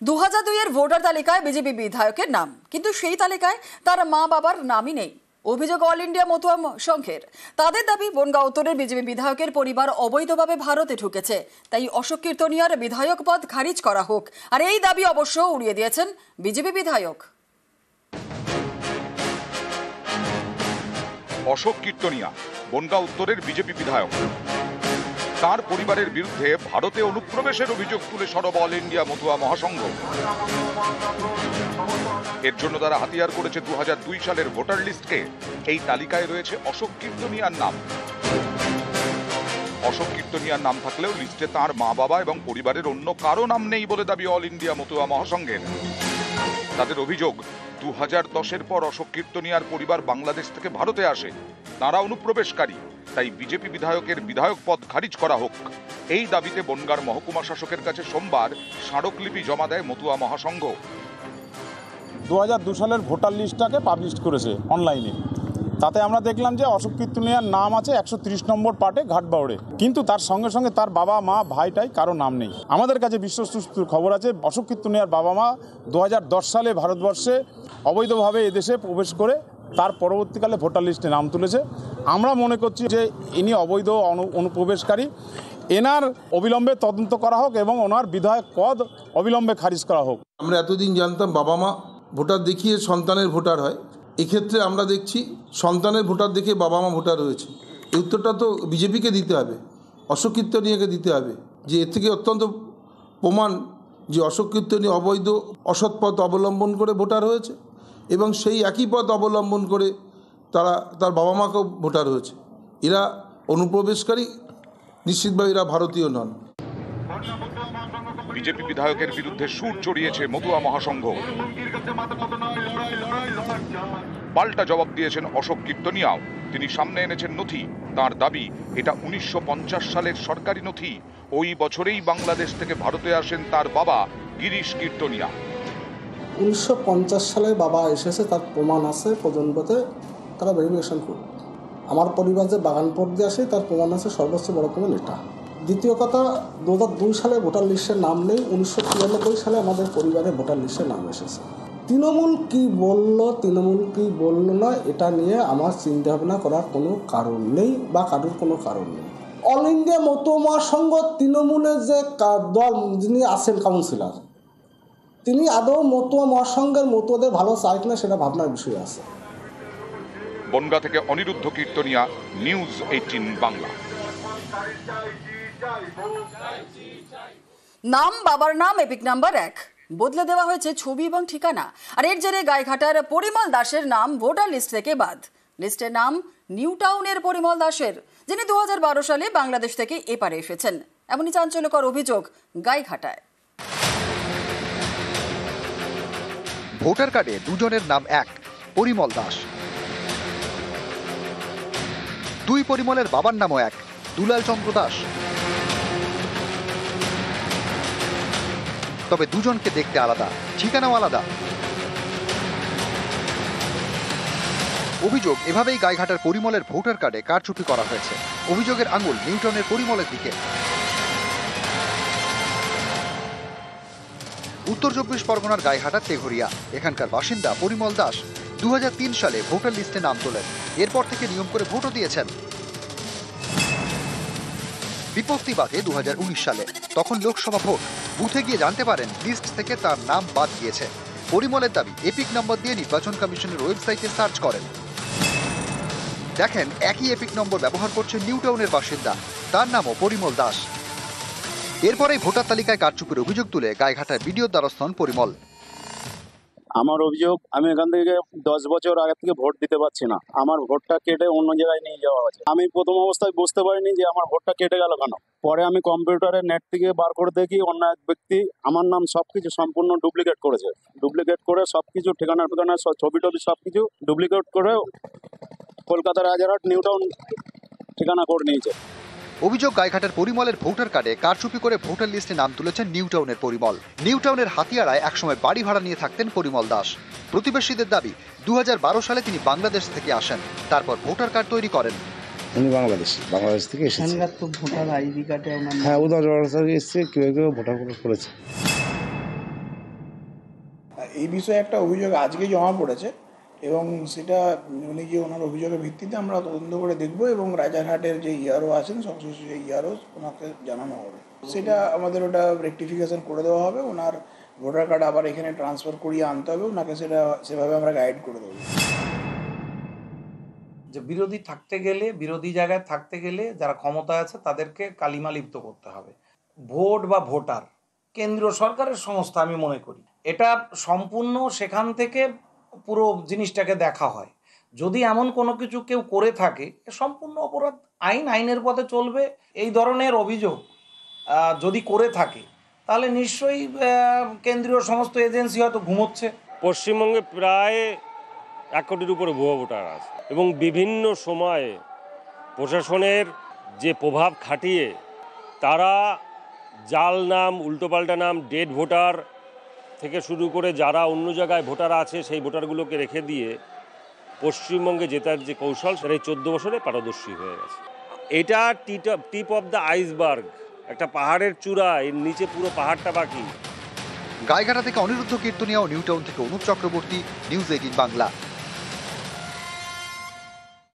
2002 এর ভোটার তালিকায় বিজেপি বিধায়কের নাম, কিন্তু সেই তালিকায় তার মা বাবার নামই নেই। অভিযোগ অল ইন্ডিয়া মতুয়া সংঘের। তাদের দাবি বনগাঁ উত্তরের বিজেপি বিধায়কের পরিবার অবৈধভাবে ভারতে ঢুকেছে, তাই অশোক কীর্তনিয়ার বিধায়ক পদ খারিজ করা হোক। আর এই দাবি অবশ্য উড়িয়ে দিয়েছেন বিজেপি বিধায়ক। অশোক কীর্তনিয়া বনগাঁ উত্তরের বিজেপি বিধায়ক। তার পরিবারের বিরুদ্ধে ভারতে অনুপ্রবেশের অভিযোগ তুলে সরব অল ইন্ডিয়া মতুয়া মহাসংঘ। এর জন্য তারা হাতিয়ার করেছে 2002 সালের ভোটার লিস্টকে। এই তালিকায় রয়েছে অশোক কীর্তনিয়ার নাম। অশোক কীর্তনিয়ার নাম থাকলেও লিস্টে তার মা বাবা এবং পরিবারের অন্য কারো নাম নেই বলে দাবি অল ইন্ডিয়া মতুয়া মহাসংঘের। তাদের অভিযোগ, 2010-এর পর অশোক কীর্তনিয়ার পরিবার বাংলাদেশ থেকে ভারতে আসে। তারা অনুপ্রবেশকারী, তাই বিজেপি বিধায়কের বিধায়ক পদ খারিজ করা হোক। এই দাবিতে বনগাঁর মহকুমা শাসকের কাছে সোমবার স্মারকলিপি জমা দেয় মতুয়া মহাসংঘ। 2002 সালের ভোটার লিস্টটাকে পাবলিশ করেছে অনলাইনে। তাতে আমরা দেখলাম যে অশোক কীর্তনিয়ার নাম আছে 130 নম্বর পার্টে ঘাটবাউড়ে, কিন্তু তার সঙ্গে সঙ্গে তার বাবা মা ভাইটাই কারো নাম নেই। আমাদের কাছে বিশ্বস্ত খবর আছে অশোক কীর্তনিয়ার বাবা মা 2010 সালে ভারতবর্ষে অবৈধভাবে এদেশে প্রবেশ করে তার পরবর্তীকালে ভোটার লিস্টে নাম তুলেছে। আমরা মনে করছি যে ইনি অবৈধ অনুপ্রবেশকারী। এনার অবিলম্বে তদন্ত করা হোক এবং ওনার বিধায়ক পদ অবিলম্বে খারিজ করা হোক। আমরা এতদিন জানতাম বাবা মা ভোটার দেখিয়ে সন্তানের ভোটার হয়, এক্ষেত্রে আমরা দেখছি সন্তানের ভোটার দেখে বাবা মা ভোটার হয়েছে। এই উত্তরটা তো বিজেপিকে দিতে হবে, অশোক কীর্তনিয়াকে দিতে হবে, যে এর থেকে অত্যন্ত প্রমাণ যে অশোক কীর্তনিয়া অবৈধ অসৎ পথ অবলম্বন করে ভোটার হয়েছে এবং সেই একই পথ অবলম্বন করে তার বাবা মাকেও ভোটার হয়েছে। এরা অনুপ্রবেশকারী, নিশ্চিতভাবে এরা ভারতীয় নন। বিজেপি বিধায়কের বিরুদ্ধে সুর চড়িয়েছে মতুয়া মহাসংঘ। পাল্টা জবাব দিয়েছেন অশোক কীর্তনিয়াও। তিনি সামনে এনেছেন নথি। তার দাবি, এটা 1950 সালের সরকারি নথি। ওই বছরেই বাংলাদেশ থেকে ভারতে আসেন তার বাবা গিরিশ কীর্তনিয়া। 1950 সালে বাবা এসেছে, তার প্রমাণ আছে। প্রজন্মতে তারা ভেরিফিকেশন করবে। আমার পরিবার যে বাগানপট দিয়ে আসে তার প্রমাণ আছে, সর্বোচ্চ বড় প্রমাণ এটা। দ্বিতীয় কথা, 2002 সালে ভোটার লিস্টের নাম নেই, 1993 সালে আমাদের পরিবারের ভোটার লিস্টের নাম এসেছে। তৃণমূল কি বললো না, এটা নিয়ে আমার চিন্তা ভাবনা করার কোনো কারণ নেই বা কারোর কোনো কারণ নেই। অল ইন্ডিয়া মতুয়া মহাসংঘ তৃণমূলের যে দল যিনি আছেন কাউন্সিলর, তিনি আদৌ মতুয়া মহাসংঘের মতুয়াদের ভালো চায় কিনা সেটা ভাবনার বিষয় আছে। বনগাঁ থেকে অনিরুদ্ধ কীর্তনিয়া, নিউজ 18 বাংলা। নাম, বাবার নাম, এপিক নাম্বার 1 বদলে দেওয়া হয়েছে ছবি এবং ঠিকানা। আর এর জেরে গাইঘাটার পরিমল দাসের নাম ভোটার লিস্ট থেকে বাদ। লিস্টের নাম নিউ টাউনের পরিমল দাসের, যিনি 2012 সালে বাংলাদেশ থেকে এপারে এসেছেন। এমনই চাঞ্চল্যকর অভিযোগ গাইঘাটায়। ভোটার কার্ডে দুজনের নাম এক, পরিমল দাস। দুই পরিমলের বাবার নামও এক, দুলাল চন্দ্র দাস। তবে দুজনকে দেখতে আলাদা, ঠিকানাও আলাদা। অভিযোগ, এভাবেই গাইঘাটার পরিমলের ভোটার কার্ডে কারচুপি করা হয়েছে। অভিযোগের আঙুল নিউটাউনের পরিমলের দিকে। উত্তর 24 পরগনার গাইঘাটা তেঘরিয়া। এখানকার বাসিন্দা পরিমল দাস 2003 সালে ভোটার লিস্টে নাম তোলেন। এরপর থেকে নিয়ম করে ভোটও দিয়েছেন। বিপত্তি বাধে 2019 সালে, তখন লোকসভা ভোট। বুথে গিয়ে জানতে পারেন লিস্ট থেকে তার নাম বাদ গিয়েছে। পরিমলের দাবি, এপিক নম্বর দিয়ে নির্বাচন কমিশনের ওয়েবসাইটে সার্চ করেন, দেখেন একই এপিক নম্বর ব্যবহার করছে নিউটাউনের বাসিন্দা, তার নামও পরিমল দাস। এরপরেই ভোটার তালিকায় কারচুপির অভিযোগ তুলে গাইঘাটার বিডিওর দ্বারস্থ হন পরিমল। আমার অভিযোগ, আমি এখান থেকে 10 বছর আগে থেকে ভোট দিতে পারছি না। আমার ভোটটা কেটে অন্য জায়গায় নিয়ে যাওয়া হয়েছে। আমি প্রথম অবস্থায় বুঝতে পারিনি যে আমার ভোটটা কেটে গেল কেন। পরে আমি কম্পিউটারে নেট থেকে বার করে দেখি অন্য এক ব্যক্তি আমার নাম সবকিছু সম্পূর্ণ ডুপ্লিকেট করেছে। ডুপ্লিকেট করে সবকিছু ঠিকানা ছবি টবি সবকিছু ডুপ্লিকেট করে কলকাতার রাজারহাট নিউটাউন ঠিকানা করে নিয়েছে। অভিযোগ, গাইঘাটার পরিমলের ভোটার কার্ডে কারচুপি করে ভোটার লিস্টে নাম তুলেছেন নিউটাউনের পরিমল। নিউটাউনের হাতিয়ারায় একসময় বাড়ি ভাড়া নিয়ে থাকতেন পরিমল দাস। প্রতিবেশীদের দাবি, 2012 সালে তিনি বাংলাদেশ থেকে আসেন, তারপর ভোটার কার্ড তৈরি করেন। উনি বাংলাদেশ থেকে এসেছেন। ভোটার আইডি কার্ডে হ্যাঁ, উদাহরণ এসছে, কেউ ভোটার করেছে। এই বিষয়ে একটা অভিযোগ আজকে জমা পড়েছে এবং সেটা উনি যে ওনার অভিযোগের ভিত্তিতে আমরা তদন্ত করে দেখব এবং রাজারহাটের যে ইআরও আছেন সংশ্লিষ্ট যে ইআরও ওনাকে জানানো হবে। সেটা আমাদের ওটা রেকটিফিকেশন করে দেওয়া হবে, ওনার ভোটার কার্ড আবার এখানে ট্রান্সফার করিয়ে আনতে হবে, ওনাকে সেটা সেভাবে আমরা গাইড করে দেবো। যে বিরোধী থাকতে গেলে, বিরোধী জায়গায় থাকতে গেলে যারা ক্ষমতায় আছে তাদেরকে কালিমা লিপ্ত করতে হবে। ভোট বা ভোটার কেন্দ্রীয় সরকারের সংস্থা আমি মনে করি, এটা সম্পূর্ণ সেখান থেকে পুরো জিনিসটাকে দেখা হয়। যদি এমন কোনো কিছু কেউ করে থাকে সম্পূর্ণ অপরাধ, আইনের পথে চলবে। এই ধরনের অভিযোগ যদি করে থাকে তাহলে নিশ্চয়ই কেন্দ্রীয় সমস্ত এজেন্সি হয়তো ঘুমোচ্ছে। পশ্চিমবঙ্গে প্রায় 1 কোটির উপরে ভুয়ো ভোটার আছে এবং বিভিন্ন সময়ে প্রশাসনের যে প্রভাব খাটিয়ে তারা জাল নাম, উল্টোপাল্টা নাম, ডেড ভোটার থেকে শুরু করে যারা অন্য জায়গায় ভোটার আছে সেই ভোটারগুলোকে রেখে দিয়ে পশ্চিমবঙ্গে জেতার যে কৌশল সেটা এই 14 বছরে পারদর্শী হয়ে গেছে। এটা টিপ অফ দ্য আইসবার্গ, একটা পাহাড়ের চূড়া, এর নিচে পুরো পাহাড়টা বাকি। গাইঘাটা থেকে অনিরুদ্ধ কীর্তনিয়া ও নিউ টাউন থেকে অনুপ চক্রবর্তী, নিউজ 18 বাংলা।